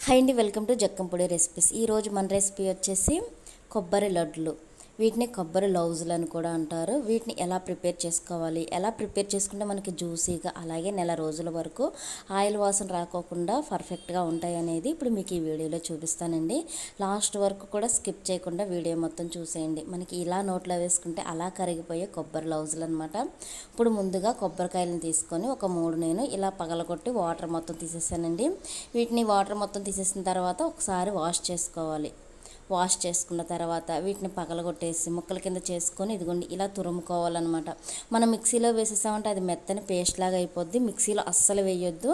Hi అండి, welcome to జక్కంపొడి recipes. ఈరోజు మన రెసిపీ వచ్చేసి కొబ్బరి లడ్లు. వీటిని కొబ్బరి లౌజులు అని కూడా అంటారు. వీటిని ఎలా ప్రిపేర్ చేసుకోవాలి, ఎలా ప్రిపేర్ చేసుకుంటే మనకి జ్యూసీగా అలాగే నెల రోజుల వరకు ఆయిల్ వాసన రాకోకుండా పర్ఫెక్ట్గా ఉంటాయి అనేది ఇప్పుడు మీకు ఈ వీడియోలో చూపిస్తానండి. లాస్ట్ వరకు కూడా స్కిప్ చేయకుండా వీడియో మొత్తం చూసేయండి. మనకి ఇలా నోట్లో వేసుకుంటే అలా కరిగిపోయే కొబ్బరి లౌజులు అనమాట. ఇప్పుడు ముందుగా కొబ్బరికాయలను తీసుకొని ఒక 3 నేను ఇలా పగలగొట్టి వాటర్ మొత్తం తీసేసానండి. వీటిని వాటర్ మొత్తం తీసేసిన తర్వాత ఒకసారి వాష్ చేసుకోవాలి. వాష్ చేసుకున్న తర్వాత వీటిని పగలగొట్టేసి ముక్కల కింద చేసుకొని ఇదిగోండి ఇలా తురుముకోవాలన్నమాట. మనం మిక్సీలో వేసేసామంటే అది మెత్తని పేస్ట్ లాగా అయిపోద్ది. మిక్సీలో అస్సలు వేయొద్దు.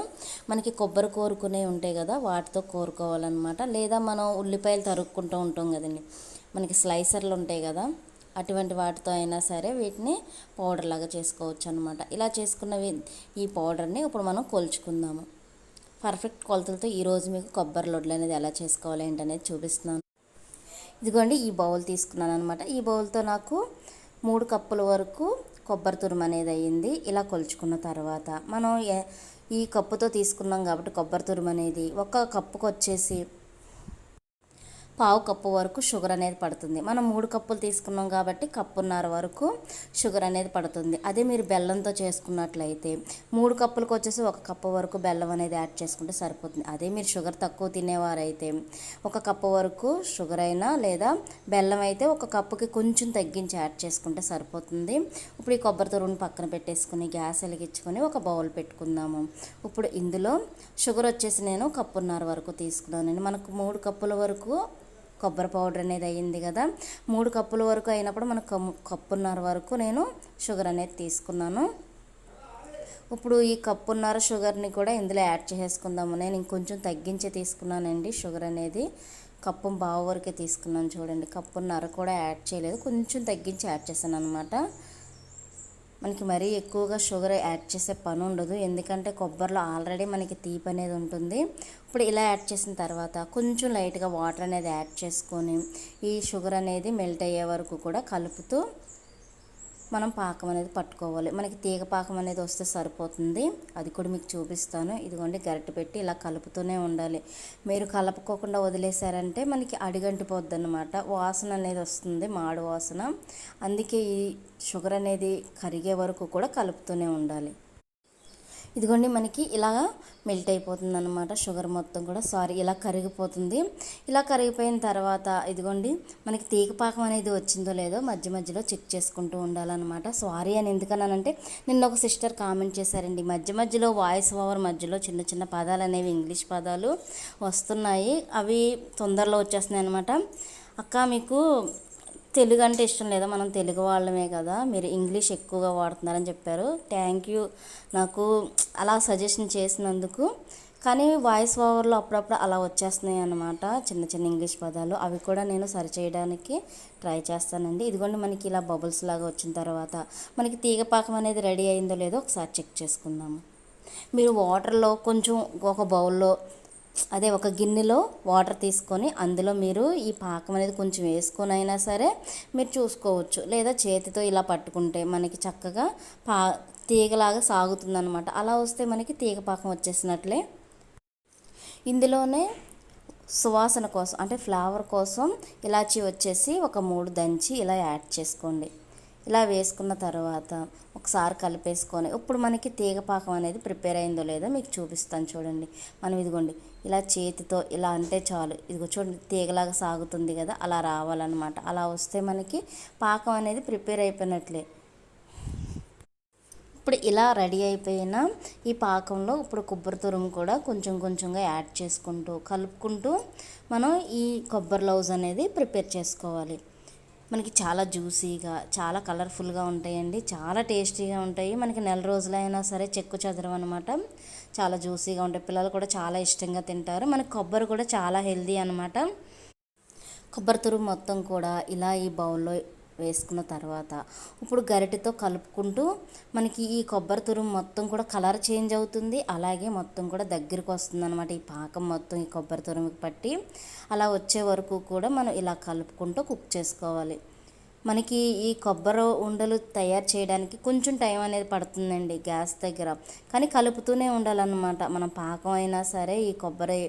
మనకి కొబ్బరి కోరుకునే ఉంటాయి కదా, వాటితో కోరుకోవాలన్నమాట. లేదా మనం ఉల్లిపాయలు తరుక్కుంటూ ఉంటాం కదండి, మనకి స్లైసర్లు ఉంటాయి కదా, అటువంటి వాటితో అయినా సరే వీటిని పౌడర్ లాగా చేసుకోవచ్చు అనమాట. ఇలా చేసుకున్నవి ఈ పౌడర్ని ఇప్పుడు మనం కొలుచుకుందాము. పర్ఫెక్ట్ కొలతలతో ఈరోజు మీకు కొబ్బరి లడ్లు అనేది ఎలా చేసుకోవాలి ఏంటనేది చూపిస్తున్నాను. ఇదిగోండి ఈ బౌల్ తీసుకున్నాను అనమాట. ఈ బౌల్తో నాకు 3 కప్పుల వరకు కొబ్బరి తురుము అనేది అయ్యింది. ఇలా కొలుచుకున్న తర్వాత మనం ఈ కప్పుతో తీసుకున్నాం కాబట్టి కొబ్బరి తురుము అనేది ఒక కప్పుకు వచ్చేసి 1/2 కప్పు వరకు షుగర్ అనేది పడుతుంది. మనం 3 కప్పులు తీసుకున్నాం కాబట్టి 1.5 కప్పు వరకు షుగర్ అనేది పడుతుంది. అదే మీరు బెల్లంతో చేసుకున్నట్లయితే 3 కప్పులకు వచ్చేసి 1 కప్పు వరకు బెల్లం అనేది యాడ్ చేసుకుంటే సరిపోతుంది. అదే మీరు షుగర్ తక్కువ తినేవారైతే 1 కప్పు వరకు షుగర్ అయినా లేదా బెల్లం అయితే 1 కప్పుకి కొంచెం తగ్గించి యాడ్ చేసుకుంటే సరిపోతుంది. ఇప్పుడు ఈ కొబ్బరి తురుముని పక్కన పెట్టేసుకుని గ్యాస్ వెలిగించుకొని ఒక బౌల్ పెట్టుకుందాము. ఇప్పుడు ఇందులో షుగర్ వచ్చేసి నేను 1.5 కప్పు వరకు తీసుకున్నానండి. మనకు 3 కప్పుల వరకు కొబ్బరి పౌడర్ అనేది అయ్యింది కదా, 3 కప్పుల వరకు అయినప్పుడు మనకు 1.5 కప్పు వరకు నేను షుగర్ అనేది తీసుకున్నాను. ఇప్పుడు ఈ 1.5 కప్పు షుగర్ని కూడా ఇందులో యాడ్ చేసుకుందాము. నేను ఇంకొంచెం తగ్గించే తీసుకున్నానండి. షుగర్ అనేది 1.5 కప్పు వరకే తీసుకున్నాను. చూడండి, 1.5 కప్పు కూడా యాడ్ చేయలేదు, కొంచెం తగ్గించి యాడ్ చేశాను అనమాట. మనకి మరీ ఎక్కువగా షుగర్ యాడ్ చేసే పని ఉండదు, ఎందుకంటే కొబ్బరిలో ఆల్రెడీ మనకి తీపి అనేది ఉంటుంది. ఇప్పుడు ఇలా యాడ్ చేసిన తర్వాత కొంచెం లైట్గా వాటర్ అనేది యాడ్ చేసుకొని ఈ షుగర్ అనేది మెల్ట్ అయ్యే వరకు కూడా కలుపుతూ మనం పాకం అనేది పట్టుకోవాలి. మనకి తీగ పాకం అనేది వస్తే సరిపోతుంది. అది కూడా మీకు చూపిస్తాను. ఇదిగోండి గరిటె పెట్టి ఇలా కలుపుతూనే ఉండాలి. మీరు కలుపుకోకుండా వదిలేశారంటే మనకి అడిగంటిపోద్ది అన్నమాట, వాసన అనేది వస్తుంది, మాడు వాసన. అందుకే ఈ షుగర్ అనేది కరిగే వరకు కూడా కలుపుతూనే ఉండాలి. ఇదిగోండి మనకి ఇలా మెల్ట్ అయిపోతుంది అనమాట, షుగర్ మొత్తం కూడా ఇలా కరిగిపోతుంది. ఇలా కరిగిపోయిన తర్వాత ఇదిగోండి మనకి తీగపాకం అనేది వచ్చిందో లేదో మధ్య మధ్యలో చెక్ చేసుకుంటూ ఉండాలన్నమాట. సారీ అని ఎందుకన్నానంటే నిన్న ఒక సిస్టర్ కామెంట్ చేశారండి, మధ్య మధ్యలో వాయిస్ ఓవర్ మధ్యలో చిన్న చిన్న పదాలు అనేవి ఇంగ్లీష్ పదాలు వస్తున్నాయి, అవి తొందరలో వచ్చేస్తున్నాయి అనమాట. అక్క మీకు తెలుగు అంటే ఇష్టం లేదా, మనం తెలుగు వాళ్ళమే కదా, మీరు ఇంగ్లీష్ ఎక్కువగా వాడుతున్నారని చెప్పారు. థ్యాంక్ యూ నాకు అలా సజెషన్ చేసినందుకు. కానీ వాయిస్ ఓవర్లో అప్పుడప్పుడు అలా వచ్చేస్తున్నాయి అన్నమాట చిన్న చిన్న ఇంగ్లీష్ పదాలు, అవి కూడా నేను సరిచేయడానికి ట్రై చేస్తానండి. ఇదిగోండి మనకి ఇలా బబుల్స్ లాగా వచ్చిన తర్వాత మనకి తీగపాకం అనేది రెడీ అయిందో లేదో ఒకసారి చెక్ చేసుకుందాము. మీరు వాటర్లో కొంచెం ఒక బౌల్లో అదే ఒక గిన్నెలో వాటర్ తీసుకొని అందులో మీరు ఈ పాకం అనేది కొంచెం వేసుకొని అయినా సరే మీరు చూసుకోవచ్చు, లేదా చేతితో ఇలా పట్టుకుంటే మనకి చక్కగా తీగలాగా సాగుతుందన్నమాట. అలా వస్తే మనకి తీగ పాకం వచ్చేసినట్లే. ఇందులోనే సువాసన కోసం అంటే ఫ్లేవర్ కోసం ఇలాచీ వచ్చేసి ఒక 3 దంచి ఇలా యాడ్ చేసుకోండి. ఇలా వేసుకున్న తర్వాత ఒకసారి కలిపేసుకొని ఇప్పుడు మనకి తీగపాకం అనేది ప్రిపేర్ అయిందో లేదో మీకు చూపిస్తాను. చూడండి, మనం ఇదిగోండి ఇలా చేతితో ఇలా అంటే చాలు, ఇదిగో చూడండి తీగలాగా సాగుతుంది కదా, అలా రావాలన్నమాట. అలా వస్తే మనకి పాకం అనేది ప్రిపేర్ అయిపోయినట్లే. ఇప్పుడు ఇలా రెడీ అయిపోయిన ఈ పాకంలో ఇప్పుడు కొబ్బరి తురుము కూడా కొంచెం కొంచెంగా యాడ్ చేసుకుంటూ కలుపుకుంటూ మనం ఈ కొబ్బరి లౌజ్ అనేది ప్రిపేర్ చేసుకోవాలి. మనకి చాలా జ్యూసీగా చాలా కలర్ఫుల్గా ఉంటాయండి, చాలా టేస్టీగా ఉంటాయి. మనకి నెల రోజులైనా సరే చెక్కు చెదరం అనమాట, చాలా జ్యూసీగా ఉంటాయి. పిల్లలు కూడా చాలా ఇష్టంగా తింటారు. మనకి కొబ్బరి కూడా చాలా హెల్దీ అనమాట. కొబ్బరి తురుము మొత్తం కూడా ఇలా ఈ బౌల్లో వేసుకున్న తర్వాత ఇప్పుడు గరిటెతో కలుపుకుంటూ మనకి ఈ కొబ్బరి తురుము మొత్తం కూడా కలర్ చేంజ్ అవుతుంది, అలాగే మొత్తం కూడా దగ్గరికి వస్తుంది అనమాట. ఈ పాకం మొత్తం ఈ కొబ్బరి తురుముకి పట్టి అలా వచ్చే వరకు కూడా మనం ఇలా కలుపుకుంటూ కుక్ చేసుకోవాలి. మనకి ఈ కొబ్బరి ఉండలు తయారు చేయడానికి కొంచెం టైం అనేది పడుతుందండి గ్యాస్ దగ్గర, కానీ కలుపుతూనే ఉండాలన్నమాట. మనం పాకం అయినా సరే ఈ కొబ్బరి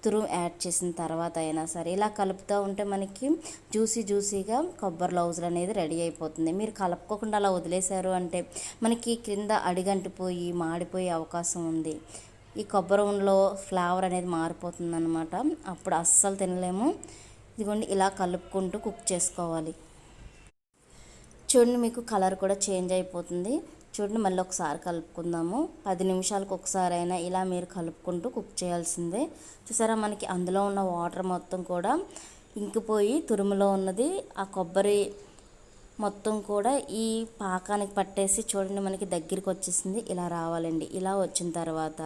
తురుము యాడ్ చేసిన తర్వాత అయినా సరే ఇలా కలుపుతూ ఉంటే మనకి జ్యూసీగా కొబ్బరి లౌజులు అనేది రెడీ అయిపోతుంది. మీరు కలుపుకోకుండా అలా వదిలేశారు అంటే మనకి క్రింద అడిగంటిపోయి మాడిపోయే అవకాశం ఉంది. ఈ కొబ్బరి ఉండలో ఫ్లేవర్ అనేది మారిపోతుంది అనమాట, అప్పుడు అస్సలు తినలేము. ఇదిగోండి ఇలా కలుపుకుంటూ కుక్ చేసుకోవాలి. చూడండి మీకు కలర్ కూడా చేంజ్ అయిపోతుంది. చూడండి మళ్ళీ ఒకసారి కలుపుకుందాము. 10 నిమిషాలకు ఒకసారి అయినా ఇలా మీరు కలుపుకుంటూ కుక్ చేయాల్సిందే. చూసారా మనకి అందులో ఉన్న వాటర్ మొత్తం కూడా ఇంకిపోయి తురుములో ఉన్నది ఆ కొబ్బరి మొత్తం కూడా ఈ పాకానికి పట్టేసి చూడండి మనకి దగ్గరికి వచ్చేసింది. ఇలా రావాలండి. ఇలా వచ్చిన తర్వాత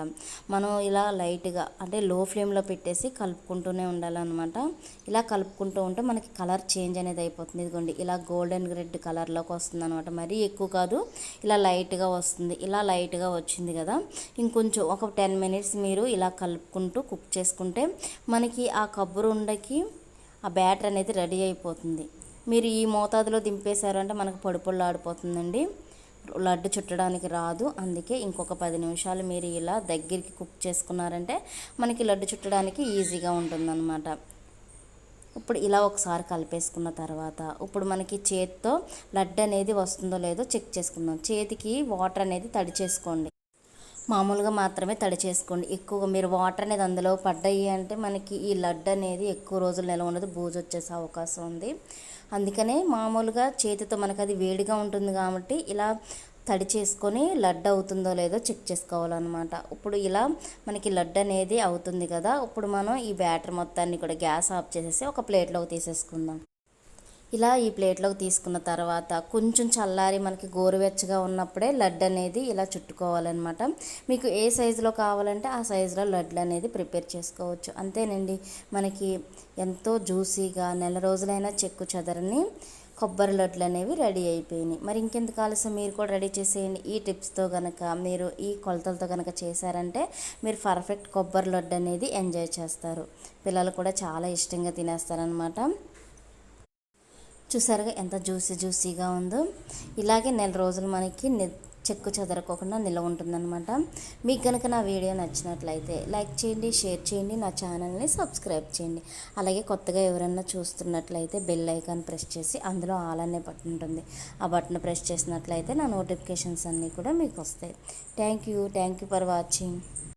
మనం ఇలా లైట్గా అంటే లో ఫ్లేమ్లో పెట్టేసి కలుపుకుంటూనే ఉండాలన్నమాట. ఇలా కలుపుకుంటూ ఉంటే మనకి కలర్ చేంజ్ అనేది అయిపోతుంది. ఇదిగోండి ఇలా గోల్డెన్ రెడ్ కలర్లోకి వస్తుంది అనమాట. మరీ ఎక్కువ కాదు, ఇలా లైట్గా వస్తుంది. ఇలా లైట్గా వచ్చింది కదా, ఇంకొంచెం ఒక 10 మినిట్స్ మీరు ఇలా కలుపుకుంటూ కుక్ చేసుకుంటే మనకి ఆ కొబ్బరి ఉండకి ఆ బ్యాటర్ అనేది రెడీ అయిపోతుంది. మీరు ఈ మోతాదులో దింపేశారు అంటే మనకు పొడి ఆడిపోతుందండి, లడ్డు చుట్టడానికి రాదు. అందుకే ఇంకొక 10 నిమిషాలు మీరు ఇలా దగ్గరికి కుక్ చేసుకున్నారంటే మనకి లడ్డు చుట్టడానికి ఈజీగా ఉంటుందన్నమాట. ఇప్పుడు ఇలా ఒకసారి కలిపేసుకున్న తర్వాత ఇప్పుడు మనకి చేతితో లడ్డు అనేది వస్తుందో లేదో చెక్ చేసుకుందాం. చేతికి వాటర్ అనేది తడి చేసుకోండి, మామూలుగా మాత్రమే తడి చేసుకోండి. ఎక్కువగా మీరు వాటర్ అనేది అందులో పడ్డాయి అంటే మనకి ఈ లడ్డు అనేది ఎక్కువ రోజులు నిల్వ ఉండదు, బూజు వచ్చేసే అవకాశం ఉంది. అందుకనే మామూలుగా చేతితో మనకు అది వేడిగా ఉంటుంది కాబట్టి ఇలా తడి చేసుకొని లడ్డు అవుతుందో లేదో చెక్ చేసుకోవాలన్నమాట. ఇప్పుడు ఇలా మనకి లడ్డు అనేది అవుతుంది కదా, ఇప్పుడు మనం ఈ బ్యాటర్ మొత్తాన్ని కూడా గ్యాస్ ఆఫ్ చేసేసి ఒక ప్లేట్లోకి తీసేసుకుందాం. ఇలా ఈ ప్లేట్లోకి తీసుకున్న తర్వాత కొంచెం చల్లారి మనకి గోరువెచ్చగా ఉన్నప్పుడే లడ్డు అనేది ఇలా చుట్టుకోవాలన్నమాట. మీకు ఏ సైజులో కావాలంటే ఆ సైజులో లడ్డు అనేది ప్రిపేర్ చేసుకోవచ్చు. అంతేనండి, మనకి ఎంతో జ్యూసీగా నెల రోజులైనా చెక్కు చెదరని కొబ్బరి లడ్లు అనేవి రెడీ అయిపోయినాయి. మరి ఇంకెందుకు ఆలస్యం, మీరు కూడా రెడీ చేసేయండి. ఈ టిప్స్తో కనుక మీరు ఈ కొలతలతో కనుక చేశారంటే మీరు పర్ఫెక్ట్ కొబ్బరి లడ్డు అనేది ఎంజాయ్ చేస్తారు. పిల్లలు కూడా చాలా ఇష్టంగా తినేస్తారనమాట. చూసారుగా ఎంత జ్యూసీగా ఉందో. ఇలాగే నెల రోజులు మనకి చెక్కు చెదరకోకుండా నిల్వ ఉంటుందన్నమాట. మీకు కనుక నా వీడియో నచ్చినట్లయితే లైక్ చేయండి, షేర్ చేయండి, నా ఛానల్ని సబ్స్క్రైబ్ చేయండి. అలాగే కొత్తగా ఎవరైనా చూస్తున్నట్లయితే బెల్ ఐకాన్ ప్రెస్ చేసి అందులో ఆల్ అనే బటన్ ఉంటుంది, ఆ బటన్ ప్రెస్ చేసినట్లయితే నా నోటిఫికేషన్స్ అన్నీ కూడా మీకు వస్తాయి. Thank you for watching.